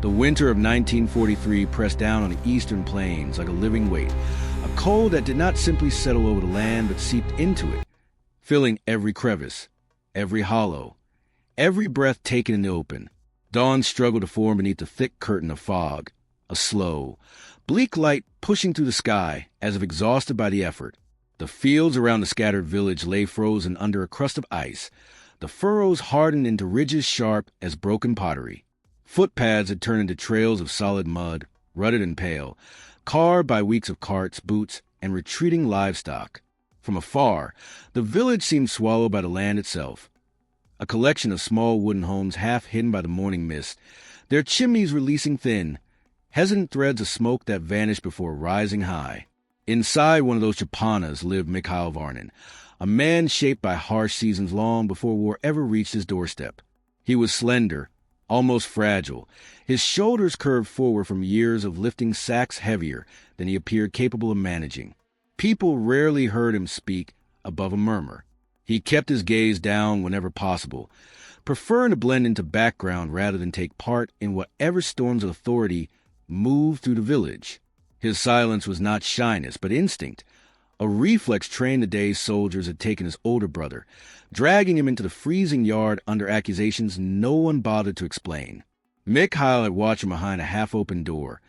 The winter of 1943 pressed down on the eastern plains like a living weight, a cold that did not simply settle over the land but seeped into it, filling every crevice, every hollow, every breath taken in the open. Dawn struggled to form beneath the thick curtain of fog, a slow, bleak light pushing through the sky as if exhausted by the effort. The fields around the scattered village lay frozen under a crust of ice, the furrows hardened into ridges sharp as broken pottery. Footpaths had turned into trails of solid mud, rutted and pale, carved by weeks of carts, boots, and retreating livestock. From afar, the village seemed swallowed by the land itself. A collection of small wooden homes half hidden by the morning mist, their chimneys releasing thin, hesitant threads of smoke that vanished before rising high. Inside one of those chapanas lived Mikhail Voronin, a man shaped by harsh seasons long before war ever reached his doorstep. He was slender, almost fragile, his shoulders curved forward from years of lifting sacks heavier than he appeared capable of managing. People rarely heard him speak above a murmur. He kept his gaze down whenever possible, preferring to blend into background rather than take part in whatever storms of authority moved through the village. His silence was not shyness, but instinct, a reflex trained the day soldiers had taken his older brother, dragging him into the freezing yard under accusations no one bothered to explain. Mikhail had watched him behind a half-open door,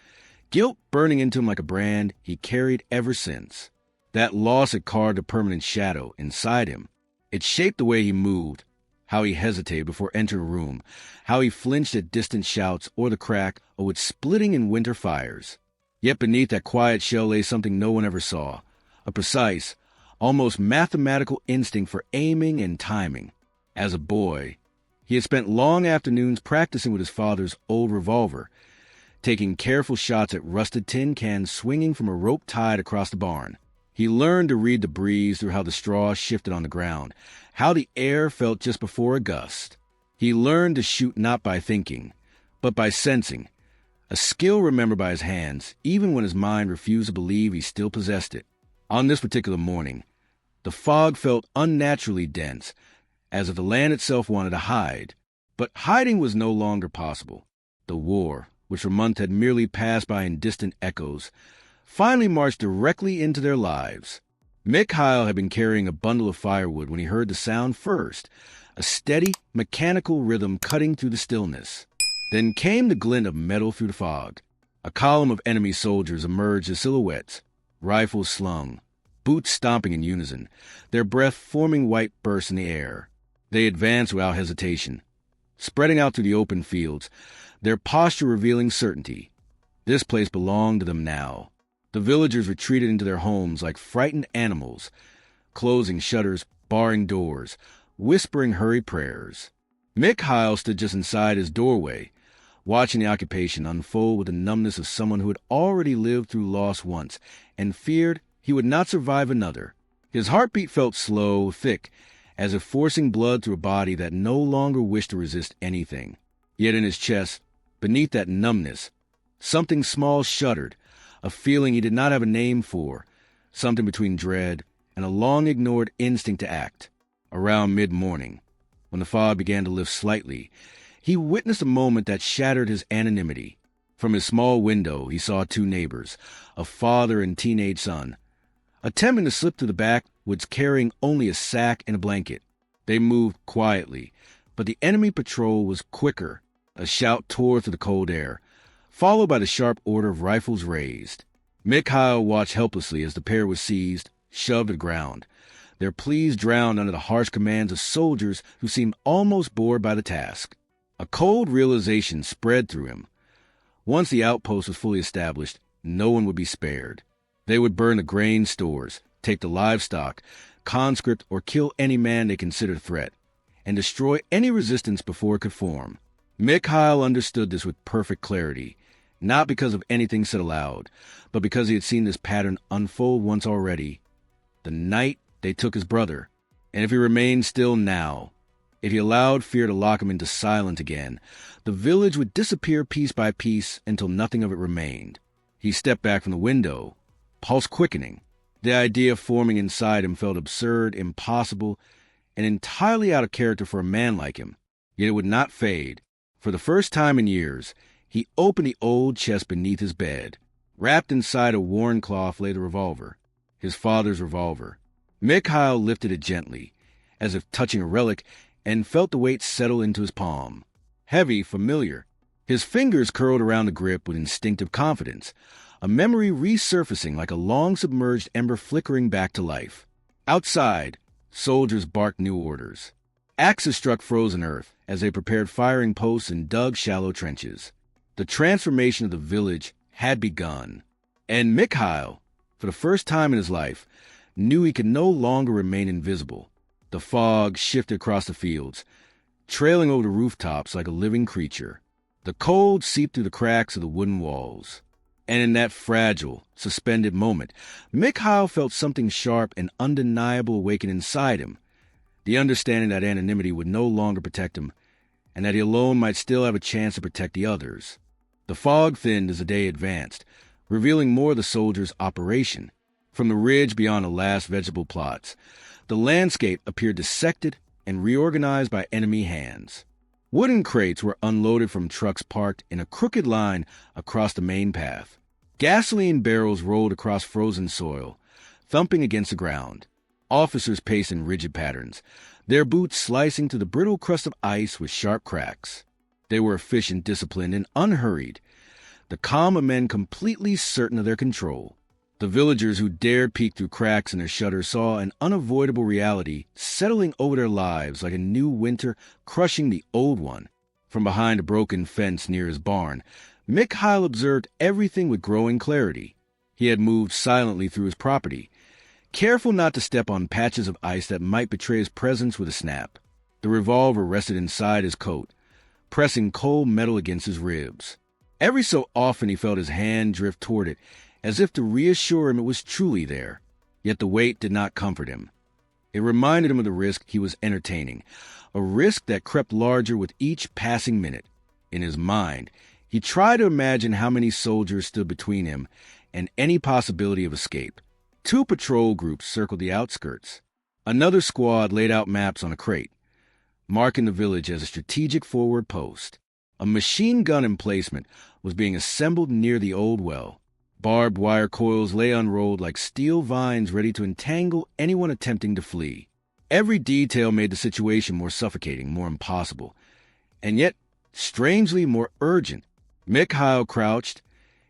guilt burning into him like a brand he carried ever since. That loss had carved a permanent shadow inside him. It shaped the way he moved, how he hesitated before entering a room, how he flinched at distant shouts or the crack of wood splitting in winter fires. Yet beneath that quiet shell lay something no one ever saw, a precise, almost mathematical instinct for aiming and timing. As a boy, he had spent long afternoons practicing with his father's old revolver, taking careful shots at rusted tin cans swinging from a rope tied across the barn. He learned to read the breeze through how the straw shifted on the ground, how the air felt just before a gust. He learned to shoot not by thinking, but by sensing, a skill remembered by his hands, even when his mind refused to believe he still possessed it. On this particular morning, the fog felt unnaturally dense, as if the land itself wanted to hide. But hiding was no longer possible. The war, which for months had merely passed by in distant echoes, finally marched directly into their lives. Mikhail had been carrying a bundle of firewood when he heard the sound first, a steady, mechanical rhythm cutting through the stillness. Then came the glint of metal through the fog. A column of enemy soldiers emerged as silhouettes, rifles slung, boots stomping in unison, their breath forming white bursts in the air. They advanced without hesitation, spreading out through the open fields, their posture revealing certainty. This place belonged to them now. The villagers retreated into their homes like frightened animals, closing shutters, barring doors, whispering hurried prayers. Mikhail stood just inside his doorway, watching the occupation unfold with the numbness of someone who had already lived through loss once and feared he would not survive another. His heartbeat felt slow, thick, as if forcing blood through a body that no longer wished to resist anything. Yet in his chest, beneath that numbness, something small shuddered, a feeling he did not have a name for, something between dread and a long-ignored instinct to act. Around mid-morning, when the fog began to lift slightly, he witnessed a moment that shattered his anonymity. From his small window, he saw two neighbors, a father and teenage son, attempting to slip through the backwoods carrying only a sack and a blanket. They moved quietly, but the enemy patrol was quicker. A shout tore through the cold air, followed by the sharp order of rifles raised. Mikhail watched helplessly as the pair was seized, shoved to the ground, their pleas drowned under the harsh commands of soldiers who seemed almost bored by the task. A cold realization spread through him. Once the outpost was fully established, no one would be spared. They would burn the grain stores, take the livestock, conscript or kill any man they considered a threat, and destroy any resistance before it could form. Mikhail understood this with perfect clarity, not because of anything said aloud, but because he had seen this pattern unfold once already. The night they took his brother, and if he remained still now, if he allowed fear to lock him into silence again, the village would disappear piece by piece until nothing of it remained. He stepped back from the window, pulse quickening. The idea forming inside him felt absurd, impossible, and entirely out of character for a man like him. Yet it would not fade. For the first time in years, He opened the old chest beneath his bed. Wrapped inside a worn cloth lay the revolver, his father's revolver. Mikhail lifted it gently, as if touching a relic, and felt the weight settle into his palm. Heavy, familiar. His fingers curled around the grip with instinctive confidence, a memory resurfacing like a long-submerged ember flickering back to life. Outside, soldiers barked new orders. Axes struck frozen earth as they prepared firing posts and dug shallow trenches. The transformation of the village had begun, and Mikhail, for the first time in his life, knew he could no longer remain invisible. The fog shifted across the fields, trailing over the rooftops like a living creature. The cold seeped through the cracks of the wooden walls. And in that fragile, suspended moment, Mikhail felt something sharp and undeniable awaken inside him, the understanding that anonymity would no longer protect him, and that he alone might still have a chance to protect the others. The fog thinned as the day advanced, revealing more of the soldiers' operation. From the ridge beyond the last vegetable plots, the landscape appeared dissected and reorganized by enemy hands. Wooden crates were unloaded from trucks parked in a crooked line across the main path. Gasoline barrels rolled across frozen soil, thumping against the ground. Officers paced in rigid patterns, their boots slicing through the brittle crust of ice with sharp cracks. They were efficient, disciplined, and unhurried, the calm of men completely certain of their control. The villagers who dared peek through cracks in their shutters saw an unavoidable reality settling over their lives like a new winter crushing the old one. From behind a broken fence near his barn, Mikhail observed everything with growing clarity. He had moved silently through his property, careful not to step on patches of ice that might betray his presence with a snap. The revolver rested inside his coat, pressing cold metal against his ribs. Every so often he felt his hand drift toward it, as if to reassure him it was truly there. Yet the weight did not comfort him. It reminded him of the risk he was entertaining, a risk that crept larger with each passing minute. In his mind, he tried to imagine how many soldiers stood between him and any possibility of escape. 2 patrol groups circled the outskirts. Another squad laid out maps on a crate, marking the village as a strategic forward post. A machine gun emplacement was being assembled near the old well. Barbed wire coils lay unrolled like steel vines ready to entangle anyone attempting to flee. Every detail made the situation more suffocating, more impossible, and yet strangely more urgent. Mikhail crouched,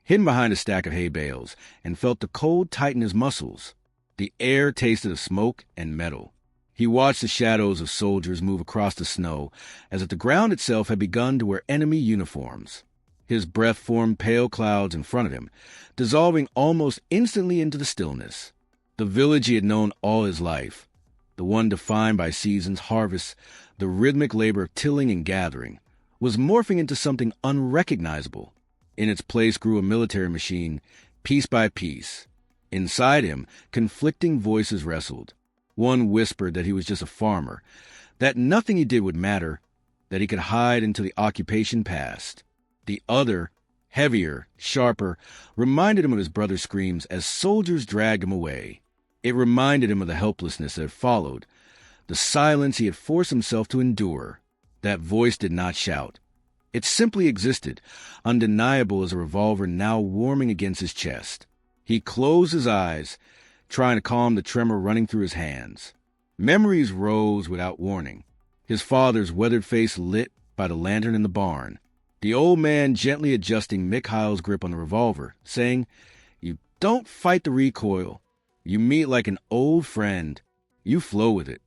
hidden behind a stack of hay bales, and felt the cold tighten his muscles. The air tasted of smoke and metal. He watched the shadows of soldiers move across the snow, as if the ground itself had begun to wear enemy uniforms. His breath formed pale clouds in front of him, dissolving almost instantly into the stillness. The village he had known all his life, the one defined by seasons, harvests, the rhythmic labor of tilling and gathering, was morphing into something unrecognizable. In its place grew a military machine, piece by piece. Inside him, conflicting voices wrestled. One whispered that he was just a farmer, that nothing he did would matter, that he could hide until the occupation passed. The other, heavier, sharper, reminded him of his brother's screams as soldiers dragged him away. It reminded him of the helplessness that had followed, the silence he had forced himself to endure. That voice did not shout. It simply existed, undeniable as a revolver now warming against his chest. He closed his eyes, trying to calm the tremor running through his hands. Memories rose without warning. His father's weathered face lit by the lantern in the barn. The old man gently adjusting Mikhail's grip on the revolver, saying, "You don't fight the recoil. You meet like an old friend. You flow with it."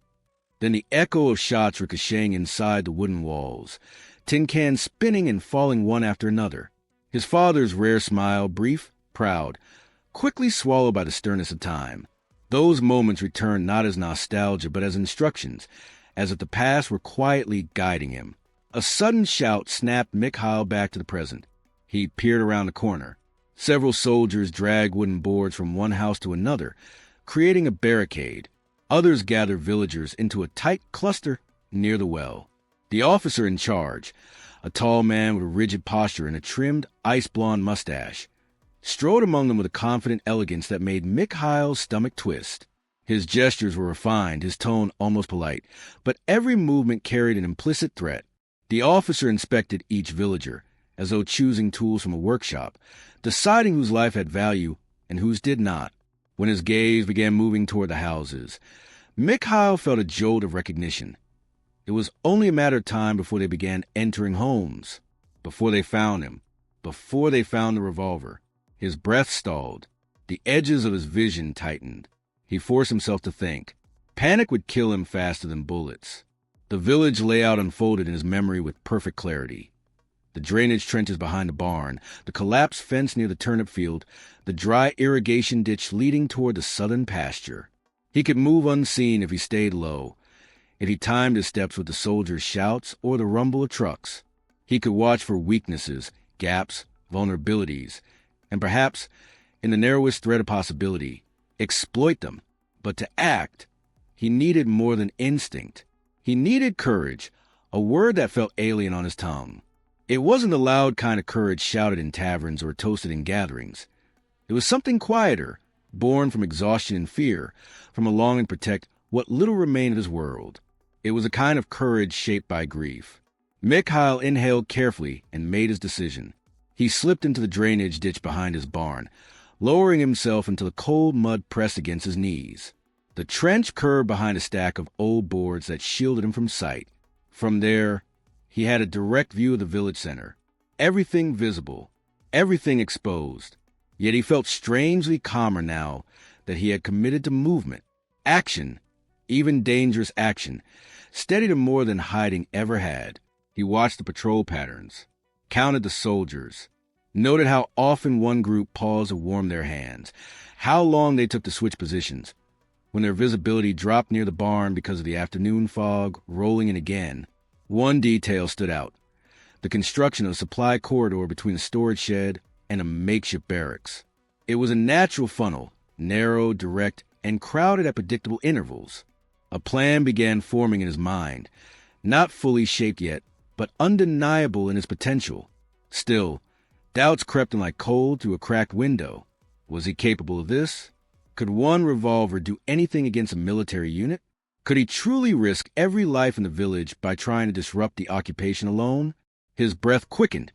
Then the echo of shots ricocheting inside the wooden walls, tin cans spinning and falling one after another. His father's rare smile, brief, proud, quickly swallowed by the sternness of time. Those moments returned not as nostalgia, but as instructions, as if the past were quietly guiding him. A sudden shout snapped Mikhail back to the present. He peered around the corner. Several soldiers dragged wooden boards from one house to another, creating a barricade. Others gathered villagers into a tight cluster near the well. The officer in charge, a tall man with a rigid posture and a trimmed, ice-blonde mustache, strode among them with a confident elegance that made Mikhail's stomach twist. His gestures were refined, his tone almost polite, but every movement carried an implicit threat. The officer inspected each villager, as though choosing tools from a workshop, deciding whose life had value and whose did not. When his gaze began moving toward the houses, Mikhail felt a jolt of recognition. It was only a matter of time before they began entering homes, before they found him, before they found the revolver. His breath stalled. The edges of his vision tightened. He forced himself to think. Panic would kill him faster than bullets. The village layout unfolded in his memory with perfect clarity. The drainage trenches behind the barn, the collapsed fence near the turnip field, the dry irrigation ditch leading toward the southern pasture. He could move unseen if he stayed low, if he timed his steps with the soldiers' shouts or the rumble of trucks. He could watch for weaknesses, gaps, vulnerabilities, and perhaps, in the narrowest thread of possibility, exploit them. But to act, he needed more than instinct. He needed courage, a word that felt alien on his tongue. It wasn't the loud kind of courage shouted in taverns or toasted in gatherings. It was something quieter, born from exhaustion and fear, from a longing to protect what little remained of his world. It was a kind of courage shaped by grief. Mikhail inhaled carefully and made his decision. He slipped into the drainage ditch behind his barn, lowering himself until the cold mud pressed against his knees. The trench curved behind a stack of old boards that shielded him from sight. From there, he had a direct view of the village center. Everything visible, everything exposed. Yet he felt strangely calmer now that he had committed to movement. Action, even dangerous action, steadied him more than hiding ever had. He watched the patrol patterns, counted the soldiers, noted how often one group paused to warm their hands, how long they took to switch positions. When their visibility dropped near the barn because of the afternoon fog rolling in again, one detail stood out: the construction of a supply corridor between a storage shed and a makeshift barracks. It was a natural funnel, narrow, direct, and crowded at predictable intervals. A plan began forming in his mind, not fully shaped yet, but undeniable in its potential. Still, doubts crept in like cold through a cracked window. Was he capable of this? Could one revolver do anything against a military unit? Could he truly risk every life in the village by trying to disrupt the occupation alone? His breath quickened,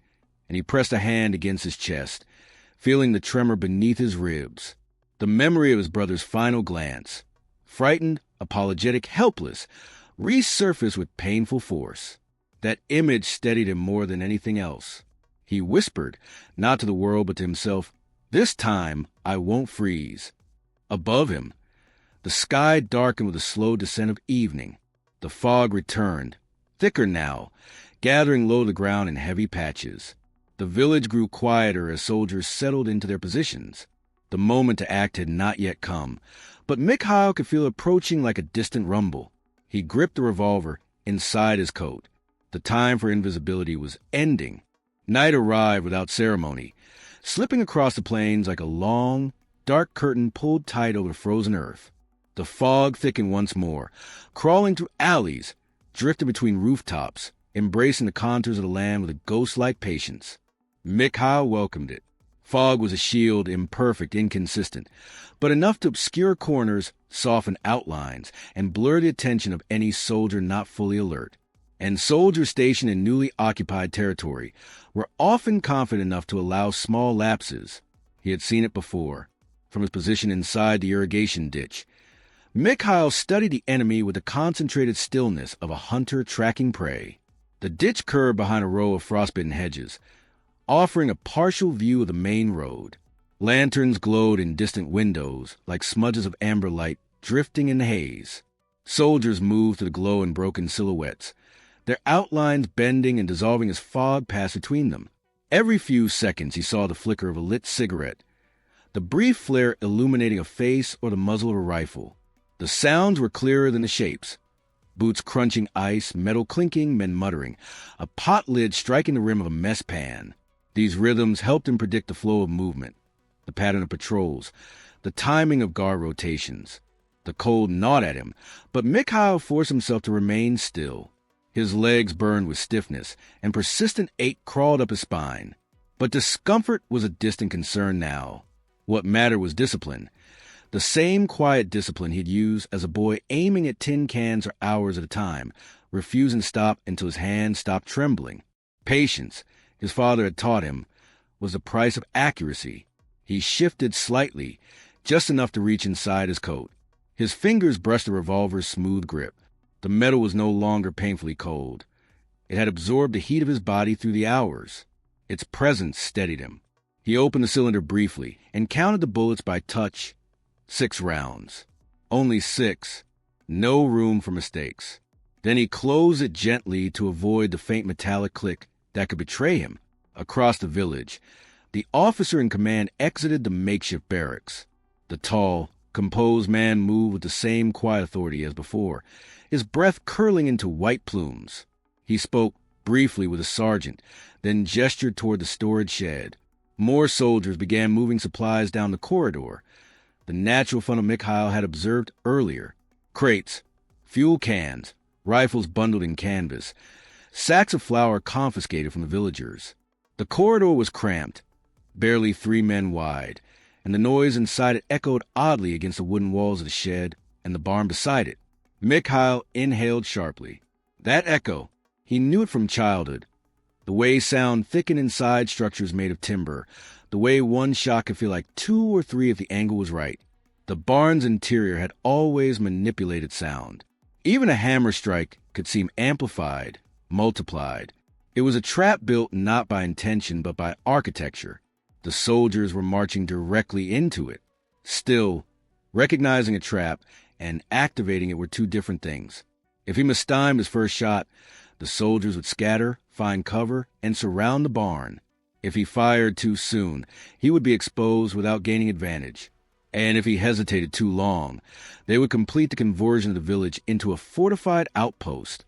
and he pressed a hand against his chest, feeling the tremor beneath his ribs. The memory of his brother's final glance, frightened, apologetic, helpless, resurfaced with painful force. That image steadied him more than anything else. He whispered, not to the world but to himself, "This time I won't freeze." Above him, the sky darkened with a slow descent of evening. The fog returned, thicker now, gathering low to the ground in heavy patches. The village grew quieter as soldiers settled into their positions. The moment to act had not yet come, but Mikhail could feel it approaching like a distant rumble. He gripped the revolver inside his coat. The time for invisibility was ending. Night arrived without ceremony, slipping across the plains like a long, dark curtain pulled tight over the frozen earth. The fog thickened once more, crawling through alleys, drifted between rooftops, embracing the contours of the land with a ghost-like patience. Mikhail welcomed it. Fog was a shield, imperfect, inconsistent, but enough to obscure corners, soften outlines, and blur the attention of any soldier not fully alert. And soldiers stationed in newly occupied territory were often confident enough to allow small lapses. He had seen it before, from his position inside the irrigation ditch. Mikhail studied the enemy with the concentrated stillness of a hunter tracking prey. The ditch curved behind a row of frostbitten hedges, offering a partial view of the main road. Lanterns glowed in distant windows like smudges of amber light drifting in the haze. Soldiers moved through the glow in broken silhouettes, their outlines bending and dissolving as fog passed between them. Every few seconds he saw the flicker of a lit cigarette, the brief flare illuminating a face or the muzzle of a rifle. The sounds were clearer than the shapes. Boots crunching ice, metal clinking, men muttering, a pot lid striking the rim of a mess pan. These rhythms helped him predict the flow of movement, the pattern of patrols, the timing of guard rotations. The cold gnawed at him, but Mikhail forced himself to remain still. His legs burned with stiffness, and persistent ache crawled up his spine. But discomfort was a distant concern now. What mattered was discipline. The same quiet discipline he'd used as a boy, aiming at tin cans for hours at a time, refusing to stop until his hands stopped trembling. Patience, his father had taught him, was the price of accuracy. He shifted slightly, just enough to reach inside his coat. His fingers brushed the revolver's smooth grip. The metal was no longer painfully cold. It had absorbed the heat of his body through the hours. Its presence steadied him. He opened the cylinder briefly and counted the bullets by touch. 6 rounds. Only 6. No room for mistakes. Then he closed it gently to avoid the faint metallic click that could betray him. Across the village, the officer in command exited the makeshift barracks. The tall, composed man moved with the same quiet authority as before, his breath curling into white plumes. He spoke briefly with a sergeant, then gestured toward the storage shed. More soldiers began moving supplies down the corridor. The natural funnel Mikhail had observed earlier. Crates, fuel cans, rifles bundled in canvas, sacks of flour confiscated from the villagers. The corridor was cramped, barely 3 men wide, and the noise inside it echoed oddly against the wooden walls of the shed and the barn beside it. Mikhail inhaled sharply. That echo, he knew it from childhood. The way sound thickened inside structures made of timber, the way one shot could feel like 2 or 3 if the angle was right. The barn's interior had always manipulated sound. Even a hammer strike could seem amplified, multiplied. It was a trap built not by intention but by architecture. The soldiers were marching directly into it. Still, recognizing a trap and activating it were 2 different things. If he mistimed his first shot, the soldiers would scatter, find cover, and surround the barn. If he fired too soon, he would be exposed without gaining advantage. And if he hesitated too long, they would complete the conversion of the village into a fortified outpost,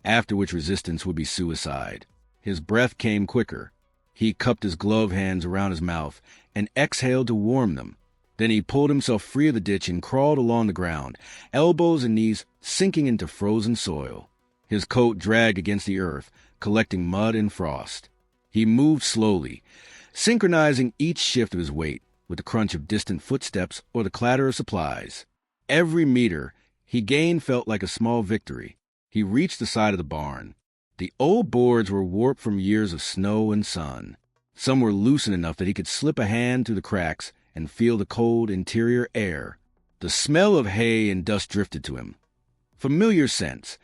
after which resistance would be suicide. His breath came quicker. He cupped his gloved hands around his mouth and exhaled to warm them. Then he pulled himself free of the ditch and crawled along the ground, elbows and knees sinking into frozen soil. His coat dragged against the earth, collecting mud and frost. He moved slowly, synchronizing each shift of his weight with the crunch of distant footsteps or the clatter of supplies. Every meter he gained felt like a small victory. He reached the side of the barn. The old boards were warped from years of snow and sun. Some were loosened enough that he could slip a hand through the cracks and feel the cold interior air. The smell of hay and dust drifted to him. Familiar scents.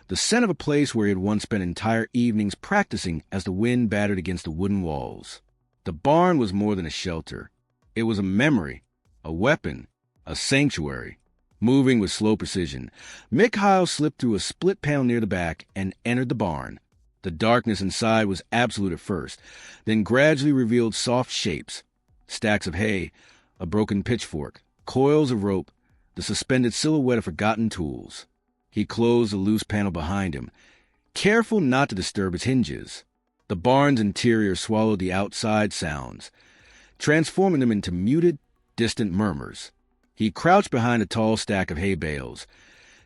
The scent of a place where he had once spent entire evenings practicing as the wind battered against the wooden walls. The barn was more than a shelter. It was a memory, a weapon, a sanctuary. Moving with slow precision, Mikhail slipped through a split panel near the back and entered the barn. The darkness inside was absolute at first, then gradually revealed soft shapes. Stacks of hay, a broken pitchfork, coils of rope, the suspended silhouette of forgotten tools. He closed the loose panel behind him, careful not to disturb its hinges. The barn's interior swallowed the outside sounds, transforming them into muted, distant murmurs. He crouched behind a tall stack of hay bales,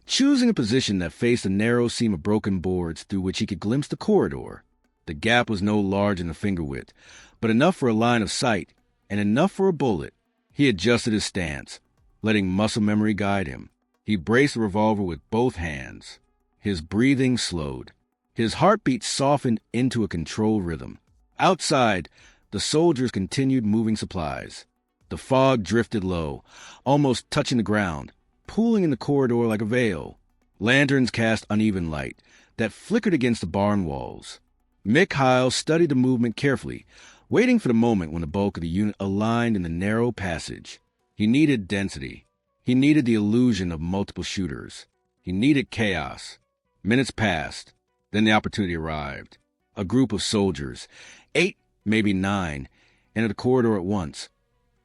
choosing a position that faced a narrow seam of broken boards through which he could glimpse the corridor. The gap was no larger than a finger width, but enough for a line of sight and enough for a bullet. He adjusted his stance, letting muscle memory guide him. He braced the revolver with both hands. His breathing slowed. His heartbeat softened into a controlled rhythm. Outside, the soldiers continued moving supplies. The fog drifted low, almost touching the ground, pooling in the corridor like a veil. Lanterns cast uneven light that flickered against the barn walls. Mikhail studied the movement carefully, waiting for the moment when the bulk of the unit aligned in the narrow passage. He needed density. He needed the illusion of multiple shooters. He needed chaos. Minutes passed. Then the opportunity arrived. A group of soldiers, 8, maybe 9, entered the corridor at once,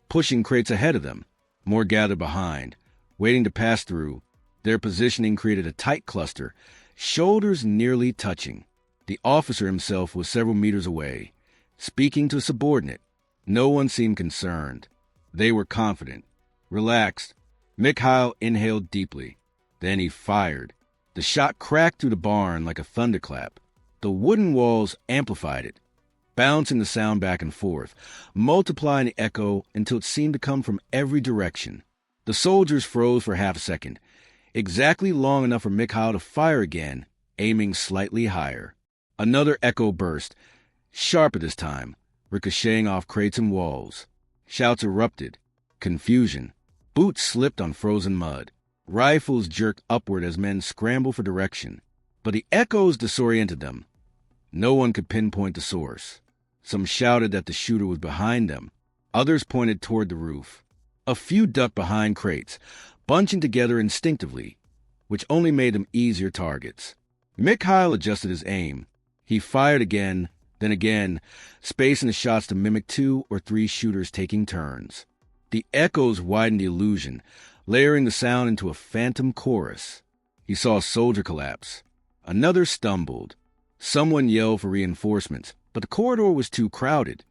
pushing crates ahead of them. More gathered behind, waiting to pass through. Their positioning created a tight cluster, shoulders nearly touching. The officer himself was several meters away, speaking to a subordinate. No one seemed concerned. They were confident, relaxed. Mikhail inhaled deeply. Then he fired. The shot cracked through the barn like a thunderclap. The wooden walls amplified it, bouncing the sound back and forth, multiplying the echo until it seemed to come from every direction. The soldiers froze for half a second, exactly long enough for Mikhail to fire again, aiming slightly higher. Another echo burst, sharper this time, ricocheting off crates and walls. Shouts erupted. Confusion. Boots slipped on frozen mud. Rifles jerked upward as men scrambled for direction. But the echoes disoriented them. No one could pinpoint the source. Some shouted that the shooter was behind them. Others pointed toward the roof. A few ducked behind crates, bunching together instinctively, which only made them easier targets. Mikhail adjusted his aim. He fired again, then again, spacing the shots to mimic 2 or 3 shooters taking turns. The echoes widened the illusion, layering the sound into a phantom chorus. He saw a soldier collapse. Another stumbled. Someone yelled for reinforcements, but the corridor was too crowded.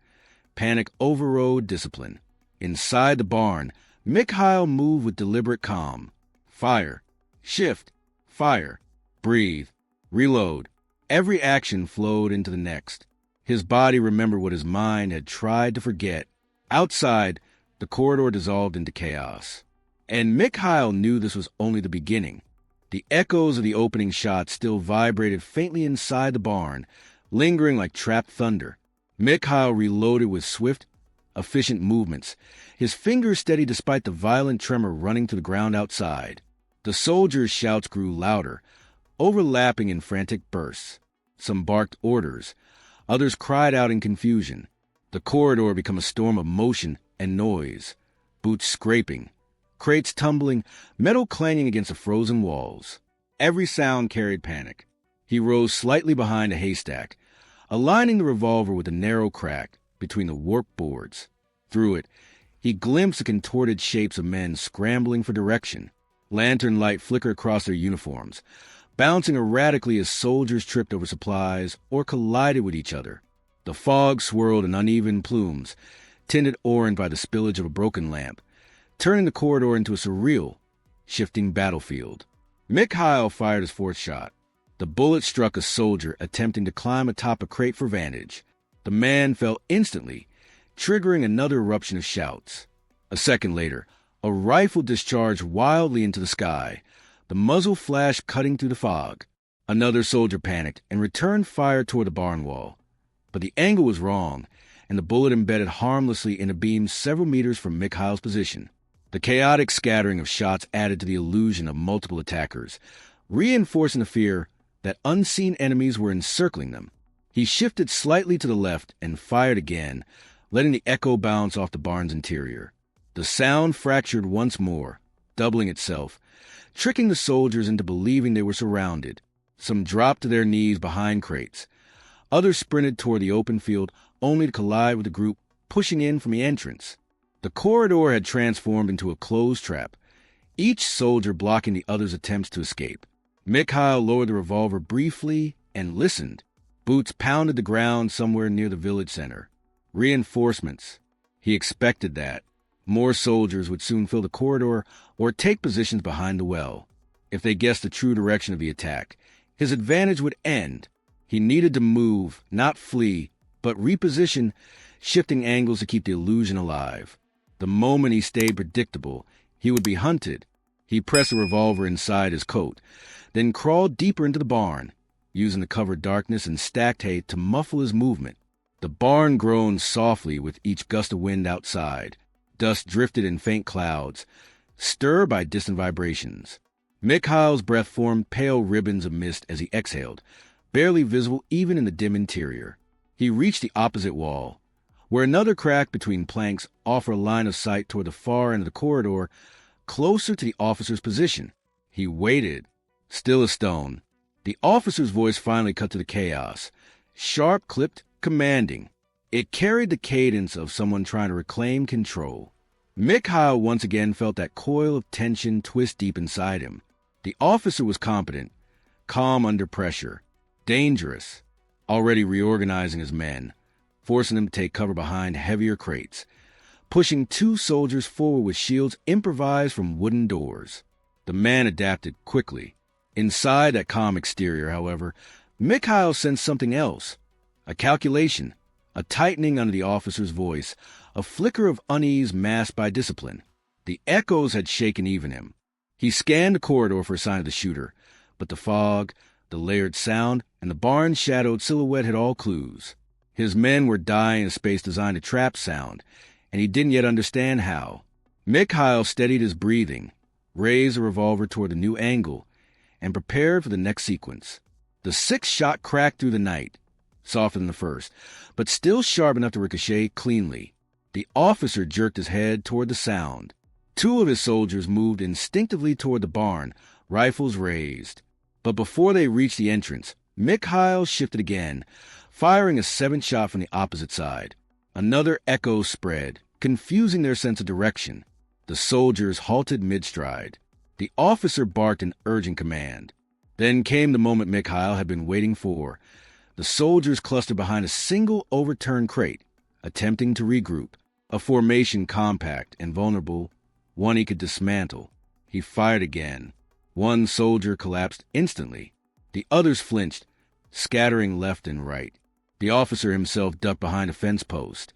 Panic overrode discipline. Inside the barn, Mikhail moved with deliberate calm. Fire. Shift. Fire. Breathe. Reload. Every action flowed into the next. His body remembered what his mind had tried to forget. Outside, the corridor dissolved into chaos. And Mikhail knew this was only the beginning. The echoes of the opening shot still vibrated faintly inside the barn, lingering like trapped thunder. Mikhail reloaded with swift, efficient movements, his fingers steady despite the violent tremor running to the ground outside. The soldiers' shouts grew louder, overlapping in frantic bursts. Some barked orders. Others cried out in confusion. The corridor became a storm of motion and noise. Boots scraping, crates tumbling, metal clanging against the frozen walls. Every sound carried panic. He rose slightly behind a haystack, aligning the revolver with a narrow crack between the warped boards. Through it, he glimpsed the contorted shapes of men scrambling for direction. Lantern light flickered across their uniforms, bouncing erratically as soldiers tripped over supplies or collided with each other. The fog swirled in uneven plumes, tinted orange by the spillage of a broken lamp, turning the corridor into a surreal, shifting battlefield. Mikhail fired his 4th shot. The bullet struck a soldier attempting to climb atop a crate for vantage. The man fell instantly, triggering another eruption of shouts. A second later, a rifle discharged wildly into the sky, the muzzle flash cutting through the fog. Another soldier panicked and returned fire toward the barn wall. But the angle was wrong, and the bullet embedded harmlessly in a beam several meters from Mikhail's position. The chaotic scattering of shots added to the illusion of multiple attackers, reinforcing the fear that unseen enemies were encircling them. He shifted slightly to the left and fired again, letting the echo bounce off the barn's interior. The sound fractured once more, doubling itself, tricking the soldiers into believing they were surrounded. Some dropped to their knees behind crates. Others sprinted toward the open field, only to collide with the group pushing in from the entrance. The corridor had transformed into a closed trap, each soldier blocking the other's attempts to escape. Mikhail lowered the revolver briefly and listened. Boots pounded the ground somewhere near the village center. Reinforcements. He expected that. More soldiers would soon fill the corridor or take positions behind the well. If they guessed the true direction of the attack, his advantage would end. He needed to move, not flee, but reposition, shifting angles to keep the illusion alive. The moment he stayed predictable, he would be hunted. He pressed a revolver inside his coat, then crawled deeper into the barn, using the covered darkness and stacked hay to muffle his movement. The barn groaned softly with each gust of wind outside. Dust drifted in faint clouds, stirred by distant vibrations. Mikhail's breath formed pale ribbons of mist as he exhaled, barely visible even in the dim interior. He reached the opposite wall, where another crack between planks offered a line of sight toward the far end of the corridor, closer to the officer's position. He waited, still a stone. The officer's voice finally cut to the chaos, sharp, clipped, commanding. It carried the cadence of someone trying to reclaim control. Mikhail once again felt that coil of tension twist deep inside him. The officer was competent, calm under pressure, dangerous, already reorganizing his men, forcing them to take cover behind heavier crates, pushing 2 soldiers forward with shields improvised from wooden doors. The man adapted quickly. Inside that calm exterior, however, Mikhail sensed something else, a calculation, a tightening under the officer's voice, a flicker of unease masked by discipline. The echoes had shaken even him. He scanned the corridor for a sign of the shooter, but the fog, the layered sound, and the barn's shadowed silhouette had all clues. His men were dying in a space designed to trap sound, and he didn't yet understand how. Mikhail steadied his breathing, raised the revolver toward the new angle, and prepared for the next sequence. The sixth shot cracked through the night, softer than the first, but still sharp enough to ricochet cleanly. The officer jerked his head toward the sound. Two of his soldiers moved instinctively toward the barn, rifles raised. But before they reached the entrance, Mikhail shifted again, firing a seventh shot from the opposite side. Another echo spread, confusing their sense of direction. The soldiers halted mid-stride. The officer barked an urgent command. Then came the moment Mikhail had been waiting for. The soldiers clustered behind a single overturned crate, attempting to regroup. A formation compact and vulnerable, one he could dismantle. He fired again. One soldier collapsed instantly. The others flinched, scattering left and right. The officer himself ducked behind a fence post,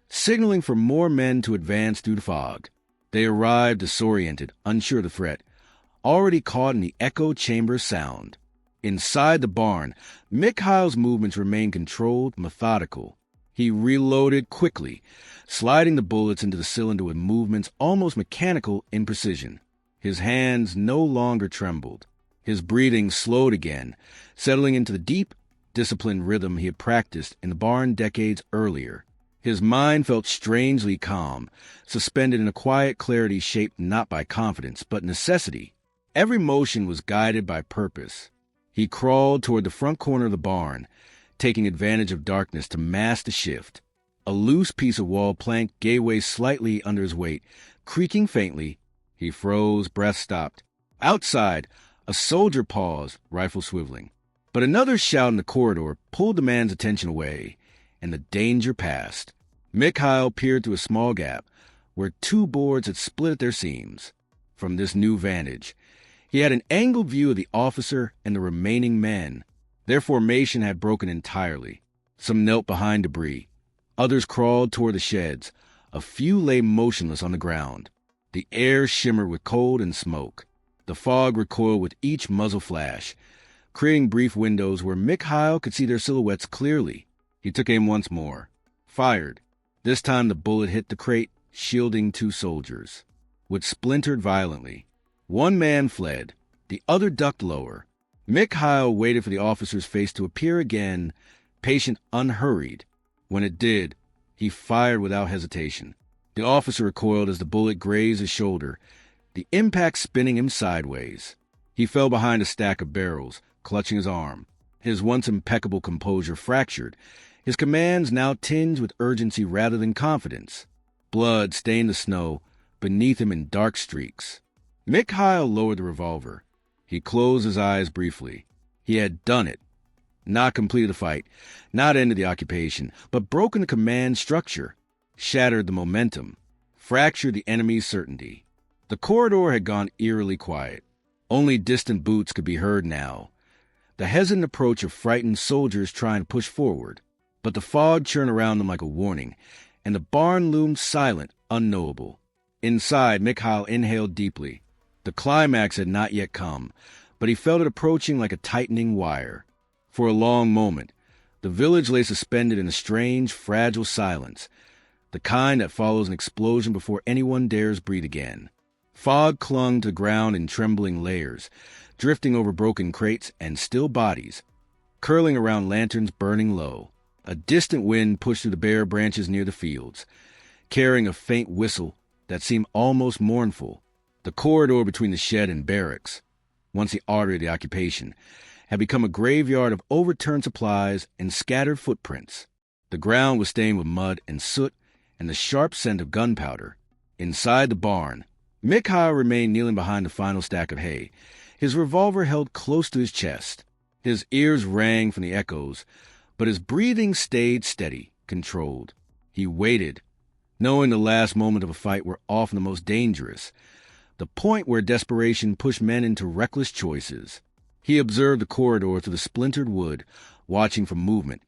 signaling for more men to advance through the fog. They arrived disoriented, unsure of the threat, already caught in the echo chamber sound. Inside the barn, Mikhail's movements remained controlled, methodical. He reloaded quickly, sliding the bullets into the cylinder with movements almost mechanical in precision. His hands no longer trembled. His breathing slowed again, settling into the deep, disciplined rhythm he had practiced in the barn decades earlier. His mind felt strangely calm, suspended in a quiet clarity shaped not by confidence, but necessity. Every motion was guided by purpose. He crawled toward the front corner of the barn, taking advantage of darkness to mask the shift. A loose piece of wall plank gave way slightly under his weight, creaking faintly. He froze, breath stopped. Outside, a soldier paused, rifle swiveling. But another shout in the corridor pulled the man's attention away, and the danger passed. Mikhail peered through a small gap, where two boards had split at their seams. From this new vantage, he had an angled view of the officer and the remaining men. Their formation had broken entirely. Some knelt behind debris. Others crawled toward the sheds. A few lay motionless on the ground. The air shimmered with cold and smoke. The fog recoiled with each muzzle flash, creating brief windows where Mikhail could see their silhouettes clearly. He took aim once more. Fired. This time the bullet hit the crate, shielding two soldiers, which splintered violently. One man fled. The other ducked lower. Mikhail waited for the officer's face to appear again, patient, unhurried. When it did, he fired without hesitation. The officer recoiled as the bullet grazed his shoulder, the impact spinning him sideways. He fell behind a stack of barrels, clutching his arm. His once impeccable composure fractured, his commands now tinged with urgency rather than confidence. Blood stained the snow beneath him in dark streaks. Mikhail lowered the revolver. He closed his eyes briefly. He had done it. Not completed the fight, not ended the occupation, but broken the command structure, shattered the momentum, fractured the enemy's certainty. The corridor had gone eerily quiet. Only distant boots could be heard now, the hesitant approach of frightened soldiers trying to push forward. But the fog churned around them like a warning, and the barn loomed silent, unknowable. Inside, Mikhail inhaled deeply. The climax had not yet come, but he felt it approaching like a tightening wire. For a long moment, the village lay suspended in a strange, fragile silence, the kind that follows an explosion before anyone dares breathe again. Fog clung to the ground in trembling layers, drifting over broken crates and still bodies, curling around lanterns burning low. A distant wind pushed through the bare branches near the fields, carrying a faint whistle that seemed almost mournful. The corridor between the shed and barracks, once the artery of the occupation, had become a graveyard of overturned supplies and scattered footprints. The ground was stained with mud and soot and the sharp scent of gunpowder. Inside the barn, Mikhail remained kneeling behind the final stack of hay, his revolver held close to his chest. His ears rang from the echoes, but his breathing stayed steady, controlled. He waited, knowing the last moments of a fight were often the most dangerous, the point where desperation pushed men into reckless choices. He observed the corridor through the splintered wood, watching for movement,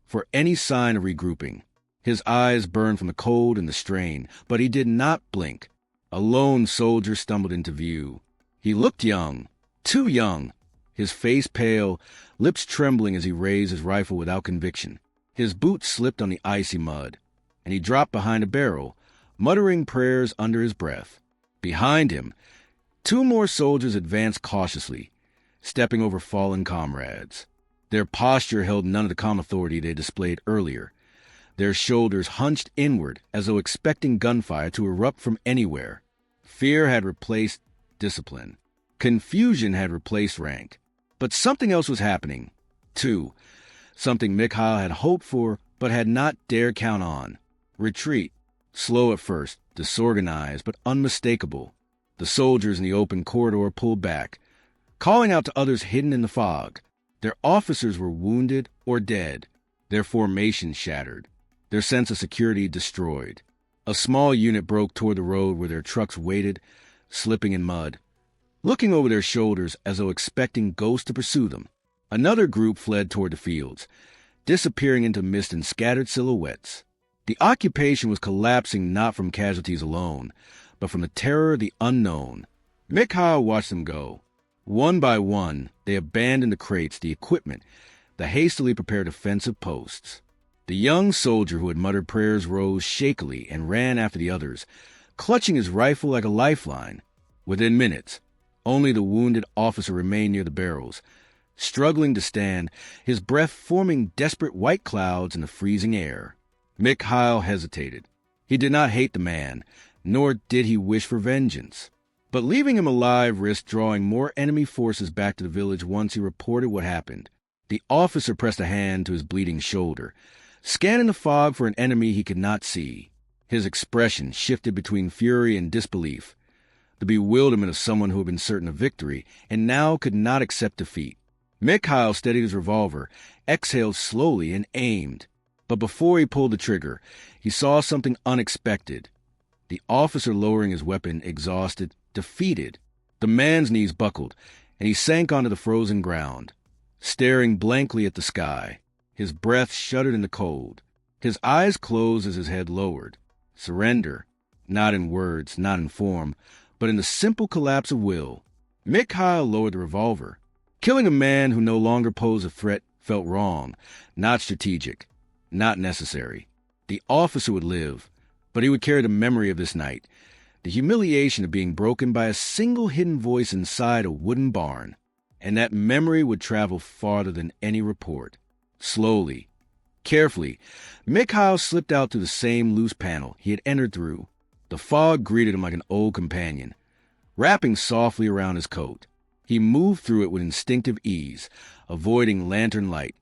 for any sign of regrouping. His eyes burned from the cold and the strain, but he did not blink. A lone soldier stumbled into view. He looked young, too young, his face pale, lips trembling as he raised his rifle without conviction. His boots slipped on the icy mud, and he dropped behind a barrel, muttering prayers under his breath. Behind him, 2 more soldiers advanced cautiously, stepping over fallen comrades. Their posture held none of the calm authority they displayed earlier, their shoulders hunched inward as though expecting gunfire to erupt from anywhere. Fear had replaced discipline. Confusion had replaced rank. But something else was happening, too. Something Mikhail had hoped for but had not dared count on. Retreat. Slow at first, disorganized but unmistakable. The soldiers in the open corridor pulled back, calling out to others hidden in the fog. Their officers were wounded or dead, their formation shattered, their sense of security destroyed. A small unit broke toward the road where their trucks waited, slipping in mud, looking over their shoulders as though expecting ghosts to pursue them. Another group fled toward the fields, disappearing into mist and scattered silhouettes. The occupation was collapsing not from casualties alone, but from the terror of the unknown. Mikhail watched them go. One by one, they abandoned the crates, the equipment, the hastily prepared defensive posts. The young soldier who had muttered prayers rose shakily and ran after the others, clutching his rifle like a lifeline. Within minutes, only the wounded officer remained near the barrels, struggling to stand, his breath forming desperate white clouds in the freezing air. Mikhail hesitated. He did not hate the man, nor did he wish for vengeance. But leaving him alive risked drawing more enemy forces back to the village once he reported what happened. The officer pressed a hand to his bleeding shoulder, scanning the fog for an enemy he could not see. His expression shifted between fury and disbelief, the bewilderment of someone who had been certain of victory and now could not accept defeat. Mikhail steadied his revolver, exhaled slowly, and aimed. But before he pulled the trigger, he saw something unexpected. The officer lowering his weapon, exhausted, defeated. The man's knees buckled, and he sank onto the frozen ground, staring blankly at the sky. His breath shuddered in the cold. His eyes closed as his head lowered. Surrender, not in words, not in form, but in the simple collapse of will. Mikhail lowered the revolver. Killing a man who no longer posed a threat felt wrong, not strategic, not necessary. The officer would live, but he would carry the memory of this night, the humiliation of being broken by a single hidden voice inside a wooden barn, and that memory would travel farther than any report. Slowly, carefully, Mikhail slipped out through the same loose panel he had entered through. The fog greeted him like an old companion, wrapping softly around his coat. He moved through it with instinctive ease, avoiding lantern light,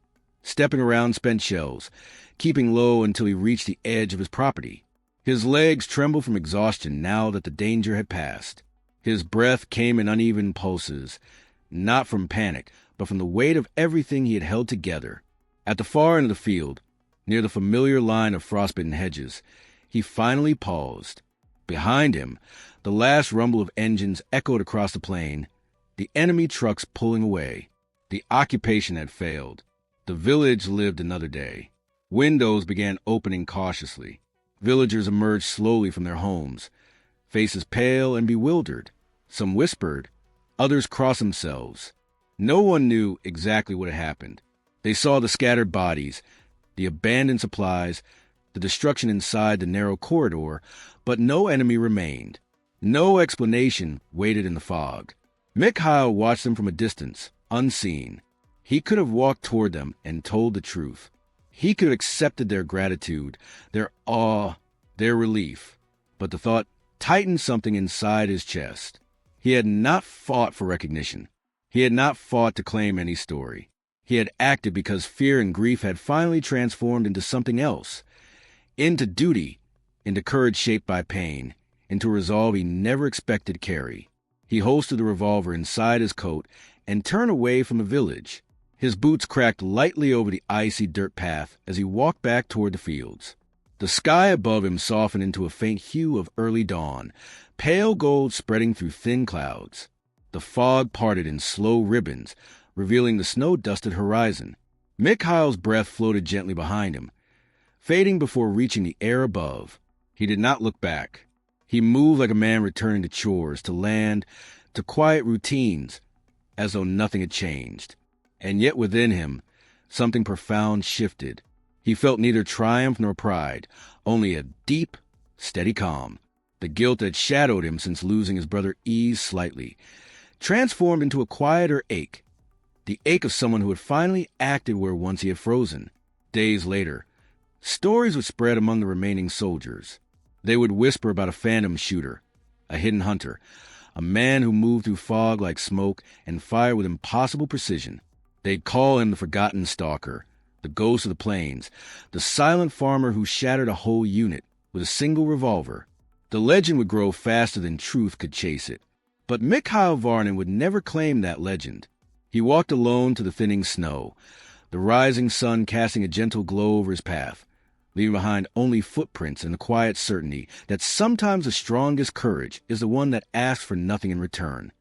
stepping around spent shells, keeping low until he reached the edge of his property. His legs trembled from exhaustion now that the danger had passed. His breath came in uneven pulses, not from panic, but from the weight of everything he had held together. At the far end of the field, near the familiar line of frostbitten hedges, he finally paused. Behind him, the last rumble of engines echoed across the plain, the enemy trucks pulling away. The occupation had failed. The village lived another day. Windows began opening cautiously. Villagers emerged slowly from their homes, faces pale and bewildered. Some whispered, others crossed themselves. No one knew exactly what had happened. They saw the scattered bodies, the abandoned supplies, the destruction inside the narrow corridor, but no enemy remained. No explanation waited in the fog. Mikhail watched them from a distance, unseen. He could have walked toward them and told the truth. He could have accepted their gratitude, their awe, their relief. But the thought tightened something inside his chest. He had not fought for recognition. He had not fought to claim any story. He had acted because fear and grief had finally transformed into something else, into duty, into courage shaped by pain, into resolve he never expected to carry. He holstered the revolver inside his coat and turned away from the village. His boots cracked lightly over the icy dirt path as he walked back toward the fields. The sky above him softened into a faint hue of early dawn, pale gold spreading through thin clouds. The fog parted in slow ribbons, revealing the snow-dusted horizon. Mikhail's breath floated gently behind him, fading before reaching the air above. He did not look back. He moved like a man returning to chores, to land, to quiet routines, as though nothing had changed. And yet within him, something profound shifted. He felt neither triumph nor pride, only a deep, steady calm. The guilt that shadowed him since losing his brother eased slightly, transformed into a quieter ache. The ache of someone who had finally acted where once he had frozen. Days later, stories would spread among the remaining soldiers. They would whisper about a phantom shooter, a hidden hunter, a man who moved through fog like smoke and fired with impossible precision. They'd call him the forgotten stalker, the ghost of the plains, the silent farmer who shattered a whole unit with a single revolver. The legend would grow faster than truth could chase it. But Mikhail Voronin would never claim that legend. He walked alone to the thinning snow, the rising sun casting a gentle glow over his path, leaving behind only footprints and the quiet certainty that sometimes the strongest courage is the one that asks for nothing in return.